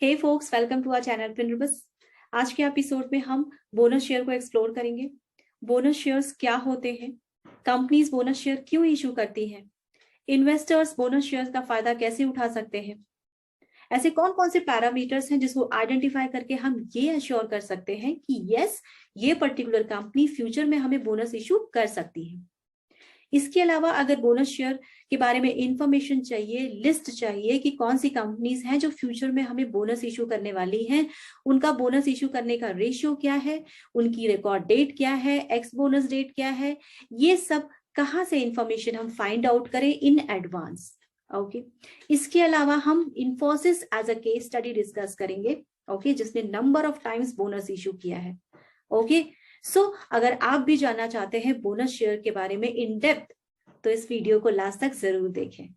Hey folks, welcome to our channel principles. आज के episode में हम बोनस शेयर को एक्सप्लोर करेंगे। बोनस शेयर्स क्या होते हैं, कंपनीज बोनस शेयर क्यों इशू करती हैं, इन्वेस्टर्स बोनस शेयर्स का फायदा कैसे उठा सकते हैं, ऐसे कौन कौन से पैरामीटर्स हैं जिसको आइडेंटिफाई करके हम ये अश्योर कर सकते हैं कि यस, ये पर्टिकुलर कंपनी फ्यूचर में हमें बोनस इशू कर सकती है। इसके अलावा अगर बोनस शेयर के बारे में इंफॉर्मेशन चाहिए, लिस्ट चाहिए कि कौन सी कंपनीज हैं जो फ्यूचर में हमें बोनस इशू करने वाली हैं, उनका बोनस इशू करने का रेशियो क्या है, उनकी रिकॉर्ड डेट क्या है, एक्स बोनस डेट क्या है, ये सब कहाँ से इंफॉर्मेशन हम फाइंड आउट करें इन एडवांस। ओके, इसके अलावा हम Infosys as a case study discuss करेंगे, ओके, जिसने number of times bonus issue किया है। ओके, अगर आप भी जानना चाहते हैं बोनस शेयर के बारे में इन डेप्थ, तो इस वीडियो को लास्ट तक जरूर देखें।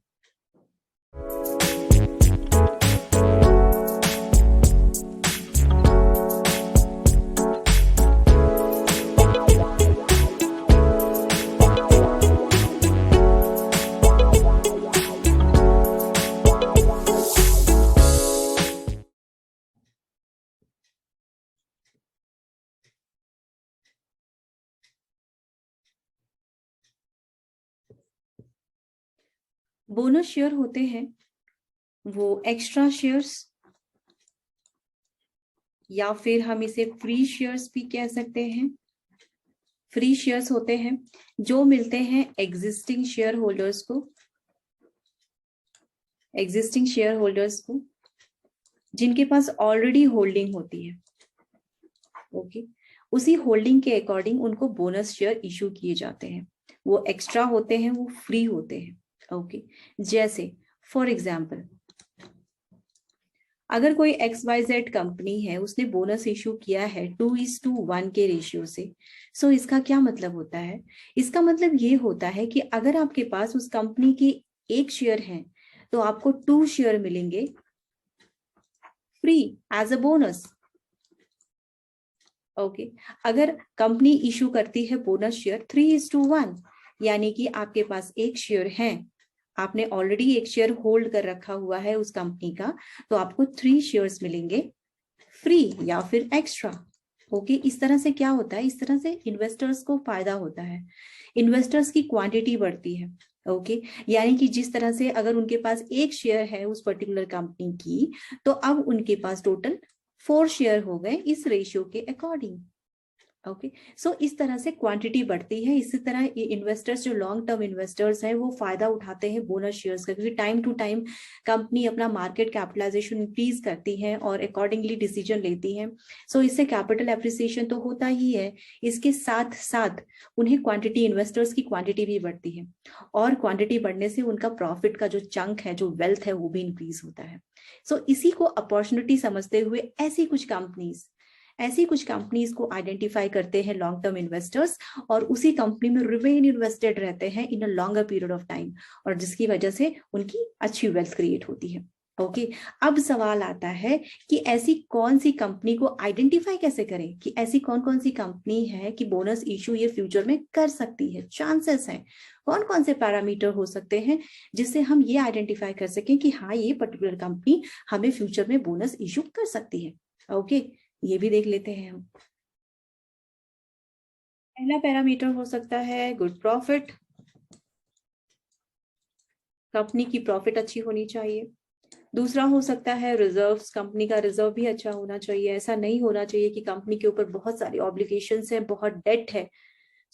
बोनस शेयर होते हैं वो एक्स्ट्रा शेयर्स, या फिर हम इसे फ्री शेयर्स भी कह सकते हैं। फ्री शेयर्स होते हैं जो मिलते हैं एग्जिस्टिंग शेयर होल्डर्स को, जिनके पास ऑलरेडी होल्डिंग होती है। ओके, उसी होल्डिंग के अकॉर्डिंग उनको बोनस शेयर इशू किए जाते हैं। वो एक्स्ट्रा होते हैं, वो फ्री होते हैं। ओके, जैसे फॉर एग्जाम्पल अगर कोई XYZ कंपनी है, उसने बोनस इशू किया है 2:1 के रेशियो से। सो इसका क्या मतलब होता है? इसका मतलब ये होता है कि अगर आपके पास उस कंपनी की 1 शेयर है तो आपको 2 शेयर मिलेंगे free as a bonus. Okay, अगर कंपनी इशू करती है बोनस शेयर 3:1, यानी कि आपके पास 1 शेयर है, आपने ऑलरेडी 1 शेयर होल्ड कर रखा हुआ है उस कंपनी का, तो आपको 3 शेयर्स मिलेंगे फ्री या फिर एक्स्ट्रा। ओके, इस तरह से क्या होता है, इस तरह से इन्वेस्टर्स को फायदा होता है, इन्वेस्टर्स की क्वांटिटी बढ़ती है। ओके, यानी कि जिस तरह से अगर उनके पास 1 शेयर है उस पर्टिकुलर कंपनी की, तो अब उनके पास टोटल 4 शेयर हो गए इस रेशियो के अकॉर्डिंग। ओके, इस तरह से क्वांटिटी बढ़ती है। इसी तरह ये इन्वेस्टर्स जो लॉन्ग टर्म इन्वेस्टर्स हैं वो फायदा उठाते हैं बोनस शेयर्स का, क्योंकि टाइम टू टाइम कंपनी अपना मार्केट कैपिटलाइजेशन इंक्रीज करती है और अकॉर्डिंगली डिसीजन लेती है। इससे कैपिटल एप्रिसिएशन तो होता ही है, इसके साथ साथ उन्हें क्वांटिटी, इन्वेस्टर्स की क्वांटिटी भी बढ़ती है, और क्वांटिटी बढ़ने से उनका प्रॉफिट का जो चंक है, जो वेल्थ है, वो भी इंक्रीज होता है। इसी को अपॉर्चुनिटी समझते हुए ऐसी कुछ कंपनीज को आइडेंटिफाई करते हैं लॉन्ग टर्म इन्वेस्टर्स, और उसी कंपनी में रिमेन इन्वेस्टेड रहते हैं in a longer period of time, और जिसकी वजह से उनकी अच्छी वेल्थ क्रिएट होती है। ओके, अब सवाल आता है कि ऐसी कौन सी कंपनी को आइडेंटिफाई कैसे करें, कि ऐसी कौन कौन सी कंपनी है कि बोनस इशू ये फ्यूचर में कर सकती है, चांसेस हैं, कौन कौन से पैरामीटर हो सकते हैं जिससे हम ये आइडेंटिफाई कर सकें कि हाँ, ये पर्टिकुलर कंपनी हमें फ्यूचर में बोनस इशू कर सकती है। ओके, ये भी देख लेते हैं हम। पहला पैरामीटर हो सकता है गुड प्रॉफिट, कंपनी की प्रॉफिट अच्छी होनी चाहिए। दूसरा हो सकता है रिजर्व्स, कंपनी का रिजर्व भी अच्छा होना चाहिए। ऐसा नहीं होना चाहिए कि कंपनी के ऊपर बहुत सारी ऑब्लिगेशंस है, बहुत डेट है,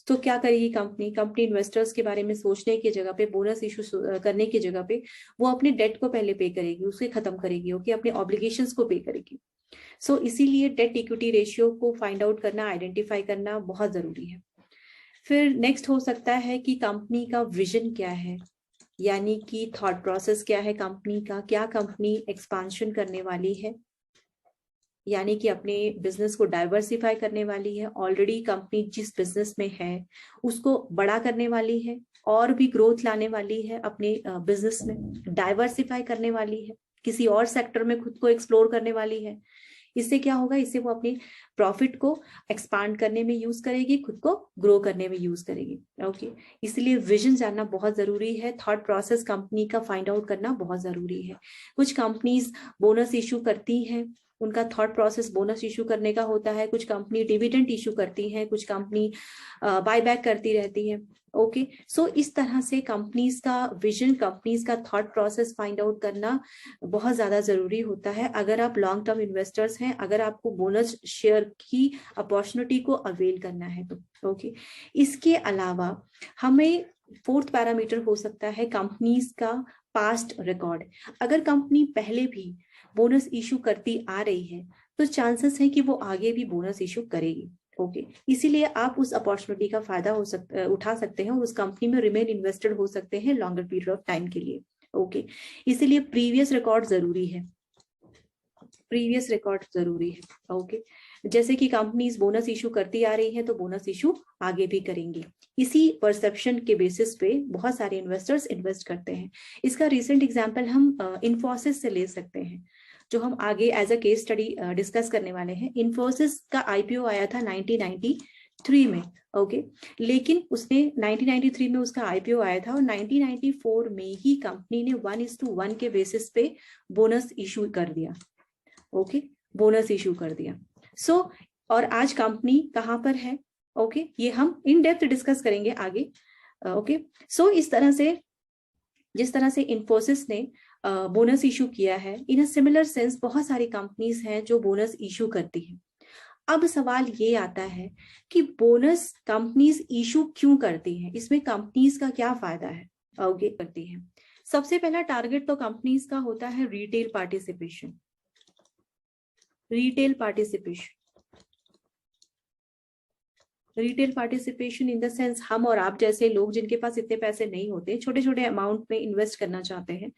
तो क्या करेगी कंपनी इन्वेस्टर्स के बारे में सोचने की जगह पे, बोनस इशू करने की जगह पे, वो अपने डेट को पहले पे करेगी, उसे खत्म करेगी। ओके, अपने ऑब्लिगेशंस को पे करेगी। इसीलिए डेट इक्विटी रेशियो को फाइंड आउट करना, आइडेंटिफाई करना बहुत जरूरी है। फिर नेक्स्ट हो सकता है कि कंपनी का विजन क्या है, यानी कि थॉट प्रोसेस क्या है कंपनी का, क्या कंपनी एक्सपांशन करने वाली है, यानी कि अपने बिजनेस को डाइवर्सिफाई करने वाली है, ऑलरेडी कंपनी जिस बिजनेस में है उसको बड़ा करने वाली है, और भी ग्रोथ लाने वाली है अपने बिजनेस में, डाइवर्सिफाई करने वाली है, किसी और सेक्टर में खुद को एक्सप्लोर करने वाली है, इससे क्या होगा, इससे वो अपने प्रॉफिट को एक्सपांड करने में यूज करेगी, खुद को ग्रो करने में यूज करेगी। ओके, इसलिए विजन जानना बहुत जरूरी है, थॉट प्रोसेस कंपनी का फाइंड आउट करना बहुत जरूरी है। कुछ कंपनीज बोनस इशू करती हैं, उनका थॉट प्रोसेस बोनस इशू करने का होता है, कुछ कंपनी डिविडेंड इशू करती हैं, कुछ कंपनी बायबैक करती रहती है। ओके, सो इस तरह से कंपनीज का विजन, कंपनीज का थॉट प्रोसेस फाइंड आउट करना बहुत ज्यादा जरूरी होता है अगर आप लॉन्ग टर्म इन्वेस्टर्स हैं, अगर आपको बोनस शेयर की अपॉर्चुनिटी को अवेल करना है तो। ओके, इसके अलावा हमें फोर्थ पैरामीटर हो सकता है कंपनीज का पास्ट रिकॉर्ड। अगर कंपनी पहले भी बोनस इशू करती आ रही है तो चांसेस है कि वो आगे भी बोनस इशू करेगी। ओके, इसीलिए आप उस अपॉर्चुनिटी का फायदा उठा सकते हैं और उस कंपनी में रिमेन इन्वेस्टेड हो सकते हैं लॉन्गर पीरियड ऑफ टाइम के लिए। ओके, इसीलिए प्रीवियस रिकॉर्ड जरूरी है, प्रीवियस रिकॉर्ड जरूरी है। ओके, जैसे कि कंपनीज बोनस इशू करती आ रही है तो बोनस इशू आगे भी करेंगी। इसी परसेप्शन के बेसिस पे बहुत सारे इन्वेस्टर्स इन्वेस्ट करते हैं। इसका रिसेंट एग्जांपल हम इन्फोसिस से ले सकते हैं, जो हम आगे as a case study discuss करने वाले हैं। इन्फोसिस का आईपीओ आया था 1993 में। ओके, लेकिन उसने 1993 में उसका आईपीओ आया था और 1994 में ही कंपनी ने 1:1 के बेसिस पे बोनस इशू कर दिया। ओके, बोनस इशू कर दिया। सो और आज कंपनी कहां पर है? ओके, ये हम इन डेप्थ डिस्कस करेंगे आगे। ओके, सो इस तरह से, जिस तरह से इन्फोसिस ने बोनस इशू किया है, इन अ सिमिलर सेंस बहुत सारी कंपनीज हैं जो बोनस इशू करती हैं। अब सवाल ये आता है कि बोनस कंपनीज इशू क्यों करती हैं, इसमें कंपनीज का क्या फायदा है? ओके, करती हैं। सबसे पहला टारगेट तो कंपनीज का होता है retail participation. Retail participation, retail participation in the sense हम और आप जैसे लोग जिनके पास इतने पैसे नहीं होते, छोटे छोटे अमाउंट में इन्वेस्ट करना चाहते हैं।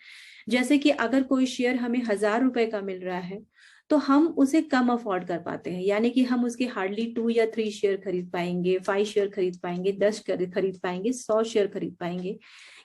जैसे कि अगर कोई शेयर हमें 1000 रुपए का मिल रहा है तो हम उसे कम अफोर्ड कर पाते हैं, यानी कि हम उसके हार्डली 2 या 3 शेयर खरीद पाएंगे, 5 शेयर खरीद पाएंगे, 10 खरीद पाएंगे, 100 शेयर खरीद पाएंगे,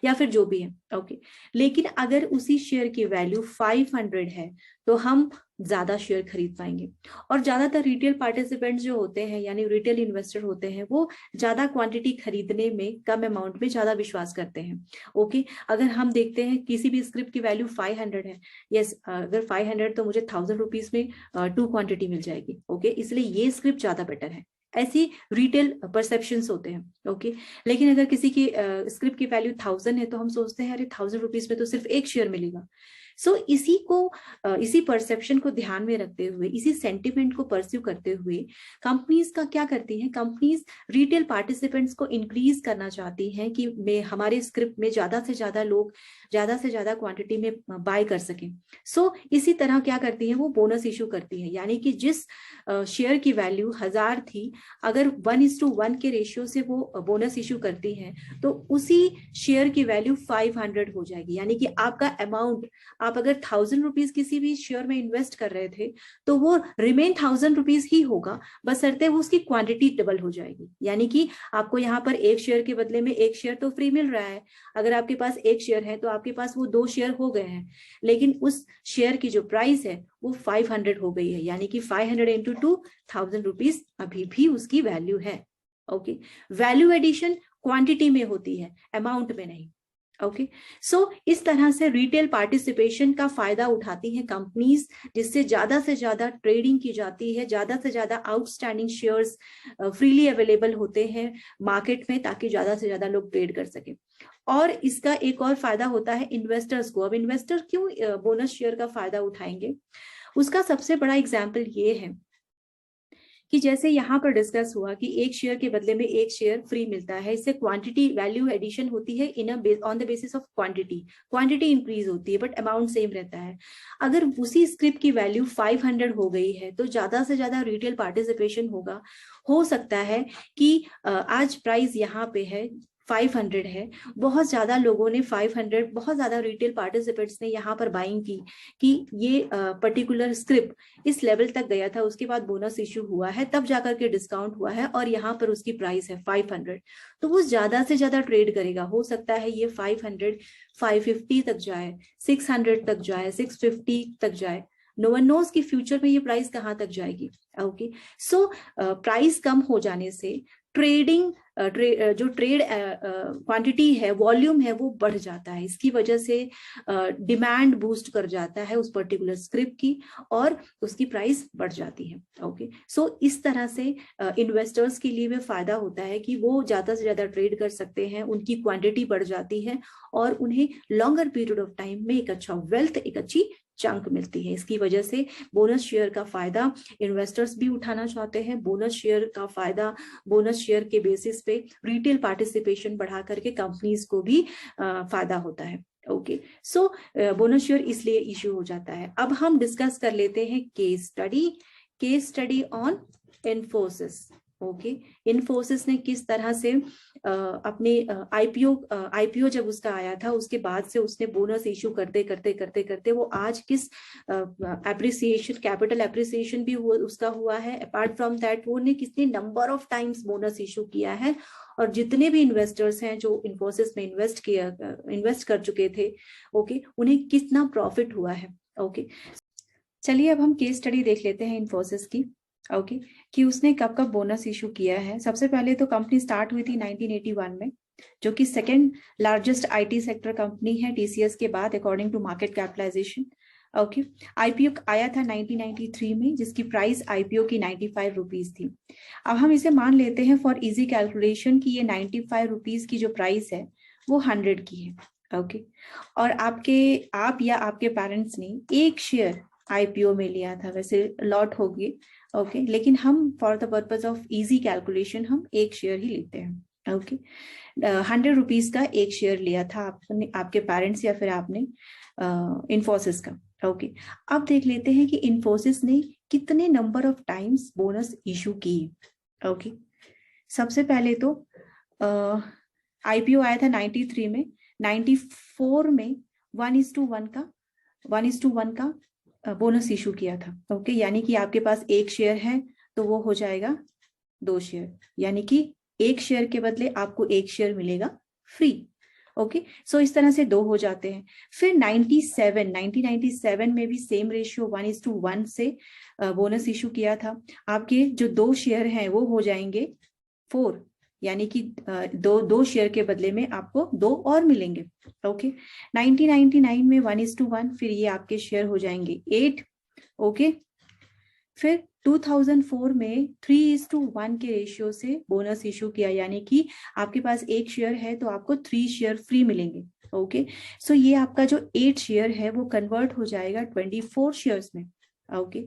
या फिर जो भी है। ओके, लेकिन अगर उसी शेयर की वैल्यू 500 है तो हम ज्यादा शेयर खरीद पाएंगे। और ज्यादातर रिटेल पार्टिसिपेंट्स जो होते हैं, यानी रिटेल इन्वेस्टर होते हैं, वो ज्यादा क्वांटिटी खरीदने में, कम अमाउंट में ज्यादा विश्वास करते हैं। ओके, अगर हम देखते हैं किसी भी स्क्रिप्ट की वैल्यू 500 है, यस, अगर 500 तो मुझे 1000 रुपीज में 2 क्वांटिटी मिल जाएगी। ओके, इसलिए ये स्क्रिप्ट ज्यादा बेटर है। ऐसी रिटेल परसेप्शंस होते हैं। ओके, लेकिन अगर किसी की स्क्रिप्ट की वैल्यू 1000 है तो हम सोचते हैं अरे 1000 रुपीज में तो सिर्फ एक शेयर मिलेगा। सो इसी परसेप्शन को ध्यान में रखते हुए, इसी सेंटिमेंट को परस्यू करते हुए कंपनीज का क्या करती हैं, कंपनीज रिटेल पार्टिसिपेंट्स को इंक्रीज करना चाहती हैं कि हमारे स्क्रिप्ट में ज्यादा से ज्यादा लोग ज्यादा से ज्यादा क्वांटिटी में बाय कर सकें। सो इसी तरह क्या करती है, वो बोनस इशू करती है, यानी कि जिस शेयर की वैल्यू 1000 थी, अगर 1:1 के रेशियो से वो बोनस इशू करती है तो उसी शेयर की वैल्यू 500 हो जाएगी। यानी कि आपका अमाउंट, आप अगर 1000 रुपीज किसी भी शेयर में इन्वेस्ट कर रहे थे तो वो रिमेन 1000 रुपीज ही होगा, बशर्ते वो उसकी क्वांटिटी डबल हो जाएगी। यानी कि आपको यहाँ पर एक शेयर के बदले में एक शेयर तो फ्री मिल रहा है। अगर आपके पास एक शेयर है तो आपके पास वो 2 शेयर हो गए हैं, लेकिन उस शेयर की जो प्राइस है वो 500 हो गई है, यानी कि 500 इंटू 2, 1000 रुपीज अभी भी उसकी वैल्यू है। ओके, वैल्यू एडिशन क्वांटिटी में होती है, अमाउंट में नहीं। ओके, सो इस तरह से रिटेल पार्टिसिपेशन का फायदा उठाती हैं कंपनीज, जिससे ज्यादा से ज्यादा ट्रेडिंग की जाती है, ज्यादा से ज्यादा आउटस्टैंडिंग शेयर्स फ्रीली अवेलेबल होते हैं मार्केट में, ताकि ज्यादा से ज्यादा लोग ट्रेड कर सके। और इसका एक और फायदा होता है इन्वेस्टर्स को। अब इन्वेस्टर क्यों बोनस शेयर का फायदा उठाएंगे, उसका सबसे बड़ा एग्जाम्पल ये है कि जैसे यहाँ पर डिस्कस हुआ कि एक शेयर के बदले में एक शेयर फ्री मिलता है, इससे क्वांटिटी वैल्यू एडिशन होती है on the basis of quantity, quantity increase होती है बट अमाउंट सेम रहता है। अगर उसी स्क्रिप्ट की वैल्यू 500 हो गई है तो ज्यादा से ज्यादा रिटेल पार्टिसिपेशन होगा। हो सकता है कि आज प्राइस यहाँ पे है 500 है, बहुत ज्यादा लोगों ने 500, बहुत ज्यादा रिटेल पार्टिसिपेंट्स ने यहाँ पर बाइंग की कि ये पर्टिकुलर स्क्रिप्ट इस लेवल तक गया था, उसके बाद बोनस इशू हुआ है, तब जाकर के डिस्काउंट हुआ है और यहाँ पर उसकी प्राइस है 500, तो वो ज्यादा से ज्यादा ट्रेड करेगा। हो सकता है ये 500 550 तक जाए, 600 तक जाए, 650 तक जाए। नो वन नोज कि फ्यूचर में ये प्राइस कहाँ तक जाएगी। ओके, सो प्राइस कम हो जाने से ट्रेडिंग जो ट्रेड क्वांटिटी है, वॉल्यूम है, वो बढ़ जाता है। इसकी वजह से डिमांड बूस्ट कर जाता है उस पर्टिकुलर स्क्रिप्ट की और उसकी प्राइस बढ़ जाती है। ओके, सो इस तरह से इन्वेस्टर्स के लिए भी फायदा होता है कि वो ज्यादा से ज्यादा ट्रेड कर सकते हैं, उनकी क्वांटिटी बढ़ जाती है और उन्हें लॉन्गर पीरियड ऑफ टाइम में एक अच्छा वेल्थ, एक अच्छी चंक मिलती है। इसकी वजह से बोनस शेयर का फायदा इन्वेस्टर्स भी उठाना चाहते हैं। बोनस शेयर का फायदा, बोनस शेयर के बेसिस पे रिटेल पार्टिसिपेशन बढ़ा करके कंपनीज को भी फायदा होता है। ओके, सो बोनस शेयर इसलिए इश्यू हो जाता है। अब हम डिस्कस कर लेते हैं case study on Infosys. Okay, Infosys ने किस तरह से अपने आईपीओ जब उसका आया था उसके बाद से उसने बोनस इश्यू करते करते करते करते वो आज किस एप्रिसिएशन, कैपिटल एप्रिसिएशन भी उसका हुआ है। अपार्ट फ्रॉम दैट वो ने कितने number of times bonus issue किया है और जितने भी इन्वेस्टर्स हैं जो इन्फोसिस में इन्वेस्ट कर चुके थे, ओके, उन्हें कितना प्रॉफिट हुआ है। ओके, चलिए अब हम केस स्टडी देख लेते हैं इन्फोसिस की। ओके, कि उसने कब कब बोनस इशू किया है। सबसे पहले तो कंपनी स्टार्ट हुई थी 1981 में, जो कि second largest IT sector company है टीसीएस के बाद according to market capitalization. Okay, IPO आया था 1993 में, जिसकी प्राइस आईपीओ की 95 रुपीज थी। अब हम इसे मान लेते हैं फॉर इजी कैलकुलेशन कि ये 95 रुपीज की जो प्राइस है वो 100 की है। ओके, और आप या आपके पेरेंट्स ने एक शेयर आईपीओ में लिया था, वैसे लॉट होगी। ओके, लेकिन हम for the purpose of easy calculation हम एक शेयर ही लेते हैं। ओके, 100 रुपीज का एक शेयर लिया था आपने, आपके पेरेंट्स या फिर आपने इन्फोसिस का। ओके, अब देख लेते हैं कि इन्फोसिस ने कितने number of times bonus issue की। ओके, सबसे पहले तो आईपीओ आया था 93 में, 94 में 1:1 का बोनस इशू किया था। ओके, यानी कि आपके पास एक शेयर है तो वो हो जाएगा 2 शेयर, यानी कि एक शेयर के बदले आपको एक शेयर मिलेगा फ्री। ओके, सो इस तरह से 2 हो जाते हैं। फिर 1997 में भी सेम रेशियो 1:1 से बोनस इशू किया था। आपके जो 2 शेयर हैं वो हो जाएंगे 4, यानी कि दो शेयर के बदले में आपको 2 और मिलेंगे। ओके, 1999 में 1:1, फिर ये आपके शेयर हो जाएंगे 8। ओके, फिर 2004 में 3:1 के रेशियो से बोनस इशू किया, यानी कि आपके पास एक शेयर है तो आपको 3 शेयर फ्री मिलेंगे। ओके, सो ये आपका जो 8 शेयर है वो कन्वर्ट हो जाएगा 24 शेयर्स में। ओके,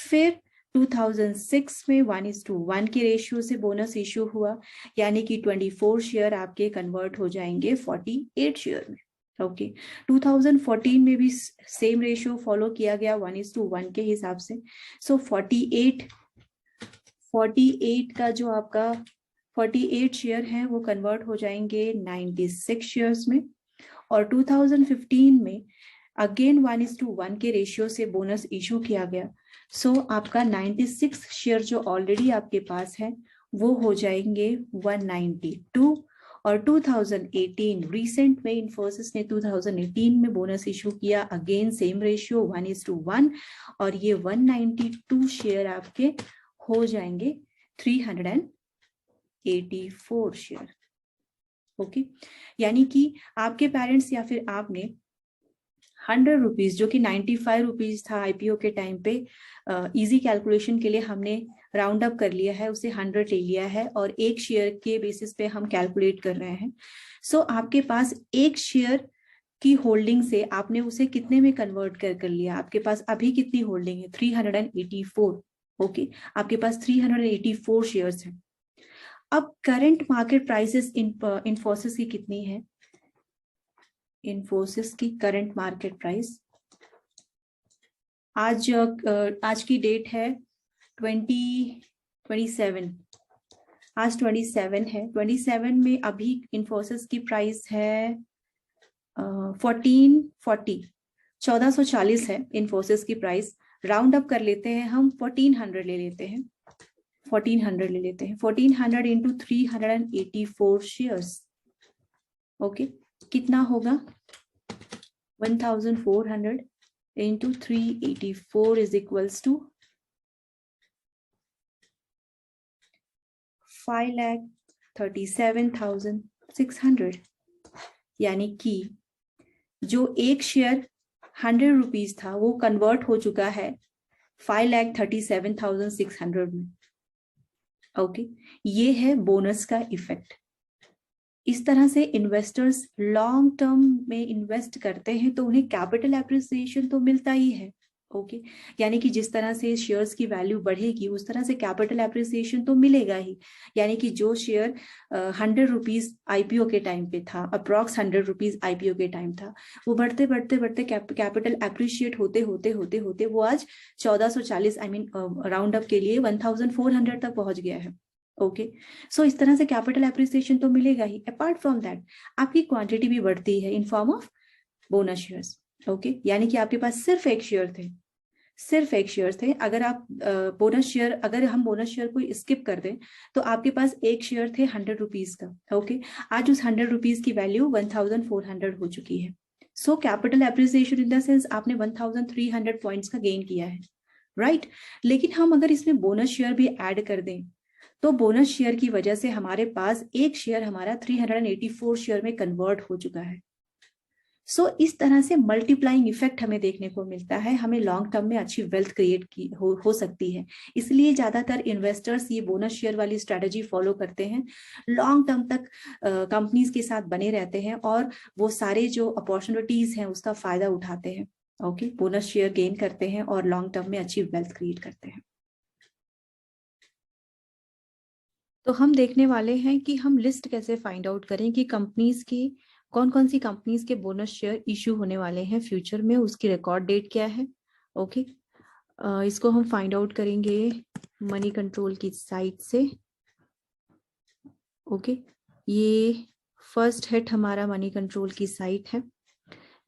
फिर 2006 में 1:1 के रेशियो से बोनस इशू हुआ, यानी कि 24 शेयर आपके कन्वर्ट हो जाएंगे 48 शेयर में। ओके, 2014 में भी सेम रेशियो फॉलो किया गया 1:1 के हिसाब से। सो 48 का जो आपका 48 शेयर है वो कन्वर्ट हो जाएंगे 96 शेयर्स में। और 2015 में अगेन 1:1 के रेशियो से बोनस इशू किया गया। सो आपका 96 शेयर जो ऑलरेडी आपके पास है वो हो जाएंगे 192। और 2018 रिसेंट में इन्फोसिस ने 2018 में बोनस इशू किया, अगेन सेम रेशियो 1:1, और ये 192 शेयर आपके हो जाएंगे 384 शेयर। ओके, यानी कि आपके पेरेंट्स या फिर आपने 100 रुपीज, जो कि 95 रुपीज था आईपीओ के टाइम पे, इजी कैलकुलेशन के लिए हमने राउंड अप कर लिया है, उसे 100 ले लिया है और एक शेयर के बेसिस पे हम कैलकुलेट कर रहे हैं। सो आपके पास एक शेयर की होल्डिंग से आपने उसे कितने में कन्वर्ट कर लिया। आपके पास अभी कितनी होल्डिंग है? 384। ओके, आपके पास 384 शेयर्स हैं। अब करंट मार्केट प्राइसेस इन्फोसिस की कितनी है? इन्फोसिस की करंट मार्केट प्राइस आज की डेट है 27, आज 27 है। 27 में अभी इन्फोसिस की प्राइस है 1440 है इन्फोसिस की प्राइस। राउंड अप कर लेते हैं हम, 1400 ले लेते हैं। 1400 इंटू 384 शेयर्स। ओके, कितना होगा? 1400 into 384 is equals to 5,37,600, यानी कि जो एक शेयर 100 रुपीज था वो कन्वर्ट हो चुका है 5,37,600 में। ओके, ये है बोनस का इफेक्ट। इस तरह से इन्वेस्टर्स लॉन्ग टर्म में इन्वेस्ट करते हैं तो उन्हें कैपिटल एप्रिसिएशन तो मिलता ही है। ओके, यानी कि जिस तरह से शेयर्स की वैल्यू बढ़ेगी उस तरह से कैपिटल एप्रिसिएशन तो मिलेगा ही। यानी कि जो शेयर 100 रुपीज आईपीओ के टाइम पे था, अप्रॉक्स 100 रुपीज आईपीओ के टाइम था, वो बढ़ते बढ़ते बढ़ते कैपिटल एप्रिशिएट होते होते होते होते वो आज 1440 आई मीन राउंड अप के लिए 1400 तक पहुंच गया है। ओके, सो इस तरह से कैपिटल एप्रिसिएशन तो मिलेगा ही। अपार्ट फ्रॉम दैट आपकी क्वांटिटी भी बढ़ती है in form of bonus shares. Okay, यानी कि आपके पास सिर्फ एक शेयर थे। अगर आप बोनस शेयर, अगर हम बोनस शेयर को स्किप कर दें तो आपके पास एक शेयर थे 100 रुपीज का। ओके, आज उस 100 रुपीज की वैल्यू 1400 हो चुकी है। So capital appreciation in the sense आपने 1300 पॉइंट्स का गेन किया है, राइट। लेकिन हम अगर इसमें बोनस शेयर भी ऐड कर दें तो बोनस शेयर की वजह से हमारे पास एक शेयर हमारा 384 शेयर में कन्वर्ट हो चुका है। सो इस तरह से मल्टीप्लाइंग इफेक्ट हमें देखने को मिलता है, हमें लॉन्ग टर्म में अच्छी वेल्थ क्रिएट की हो सकती है। इसलिए ज्यादातर इन्वेस्टर्स ये बोनस शेयर वाली स्ट्रेटजी फॉलो करते हैं, लॉन्ग टर्म तक कंपनीज के साथ बने रहते हैं और वो सारे जो अपॉर्चुनिटीज हैं उसका फायदा उठाते हैं। ओके, बोनस शेयर गेन करते हैं और लॉन्ग टर्म में अच्छी वेल्थ क्रिएट करते हैं। तो हम देखने वाले हैं कि हम लिस्ट कैसे फाइंड आउट करें कि कंपनीज की कौन कौन सी कंपनीज के बोनस शेयर इशू होने वाले हैं फ्यूचर में, उसकी रिकॉर्ड डेट क्या है। ओके, इसको हम फाइंड आउट करेंगे मनी कंट्रोल की साइट से। ओके, ये फर्स्ट हिट हमारा मनी कंट्रोल की साइट है।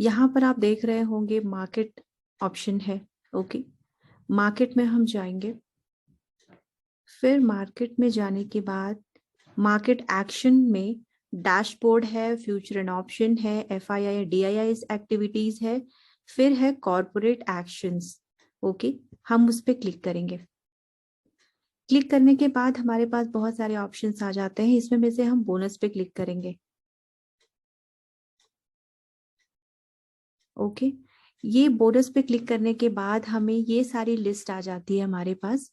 यहाँ पर आप देख रहे होंगे मार्केट ऑप्शन है। ओके, मार्केट में हम जाएंगे, फिर मार्केट में जाने के बाद मार्केट एक्शन में डैशबोर्ड है, फ्यूचर एंड ऑप्शन है, FII DII एक्टिविटीज है, फिर है कॉर्पोरेट एक्शंस। ओके, हम उस पर क्लिक करेंगे। क्लिक करने के बाद हमारे पास बहुत सारे ऑप्शंस आ जाते हैं, इसमें में से हम बोनस पे क्लिक करेंगे। ओके, ये बोनस पे क्लिक करने के बाद हमें ये सारी लिस्ट आ जाती है हमारे पास।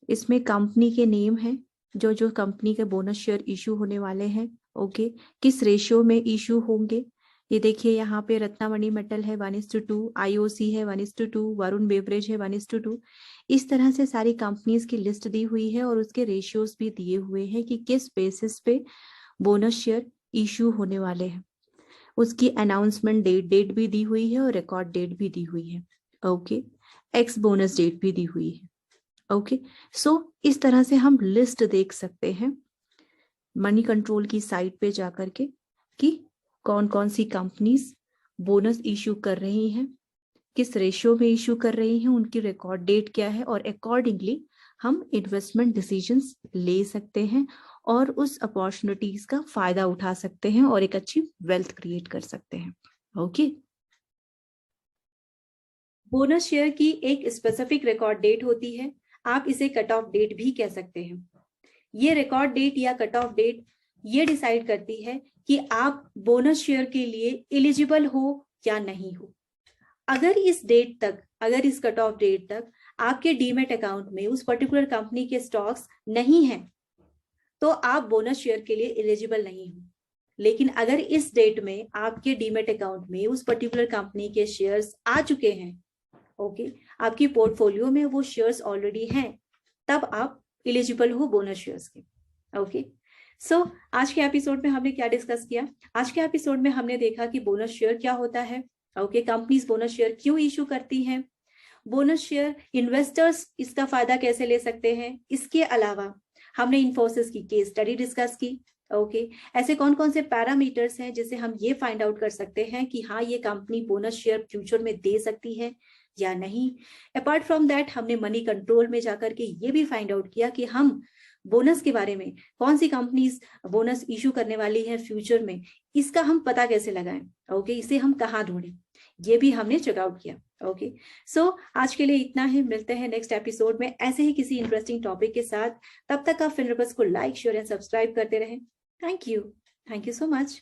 इसमें कंपनी के नेम है, जो जो कंपनी के बोनस शेयर इशू होने वाले हैं। ओके, किस रेशियो में इशू होंगे, ये देखिए यहाँ पे रत्नामणि मेटल है 1:2, IOC है 1:2, वरुण बेवरेज है 1:2। इस तरह से सारी कंपनीज की लिस्ट दी हुई है और उसके रेशियोज भी दिए हुए हैं कि किस बेसिस पे बोनस शेयर इशू होने वाले हैं। उसकी अनाउंसमेंट डेट भी दी हुई है और रिकॉर्ड डेट भी दी हुई है। ओके, एक्स बोनस डेट भी दी हुई है। ओके, सो इस तरह से हम लिस्ट देख सकते हैं मनी कंट्रोल की साइट पे जाकर के कि कौन कौन सी कंपनीज बोनस इशू कर रही हैं, किस रेशियो में इशू कर रही हैं, उनकी रिकॉर्ड डेट क्या है, और अकॉर्डिंगली हम इन्वेस्टमेंट डिसीजंस ले सकते हैं और उस अपॉर्चुनिटीज का फायदा उठा सकते हैं और एक अच्छी वेल्थ क्रिएट कर सकते हैं। ओके, बोनस शेयर की एक स्पेसिफिक रिकॉर्ड डेट होती है, आप इसे कट ऑफ डेट भी कह सकते हैं। ये रिकॉर्ड डेट या कट ऑफ डेट ये डिसाइड करती है कि आप बोनस शेयर के लिए एलिजिबल हो या नहीं हो। अगर इस डेट तक, अगर इस कट ऑफ डेट तक आपके डीमेट अकाउंट में उस पर्टिकुलर कंपनी के स्टॉक्स नहीं हैं, तो आप बोनस शेयर के लिए एलिजिबल नहीं हो। लेकिन अगर इस डेट में आपके डीमेट अकाउंट में उस पर्टिकुलर कंपनी के शेयर्स आ चुके हैं, ओके, आपकी पोर्टफोलियो में वो शेयर्स ऑलरेडी हैं, तब आप एलिजिबल हो बोनस शेयर्स के। ओके, सो आज के एपिसोड में हमने क्या डिस्कस किया? आज के एपिसोड में हमने देखा कि बोनस शेयर क्या होता है। ओके, कंपनीज बोनस शेयर क्यों इशू करती हैं, बोनस शेयर इन्वेस्टर्स इसका फायदा कैसे ले सकते हैं। इसके अलावा हमने इन्फोसिस की केस स्टडी डिस्कस की। ओके, ऐसे कौन कौन से पैरामीटर्स हैं जिससे हम ये फाइंड आउट कर सकते हैं कि हाँ, ये कंपनी बोनस शेयर फ्यूचर में दे सकती है या नहीं। अपार्ट फ्रॉम दैट हमने मनी कंट्रोल में जाकर के ये भी फाइंड आउट किया कि हम बोनस के बारे में, कौन सी कंपनीज बोनस इशू करने वाली है फ्यूचर में, इसका हम पता कैसे लगाएं। ओके, इसे हम कहाँ ढूंढें। ये भी हमने चेकआउट किया। ओके, सो आज के लिए इतना ही, मिलते हैं नेक्स्ट एपिसोड में ऐसे ही किसी इंटरेस्टिंग टॉपिक के साथ। तब तक आप फिनरबस को लाइक, शेयर एंड सब्सक्राइब करते रहें। Thank you so much.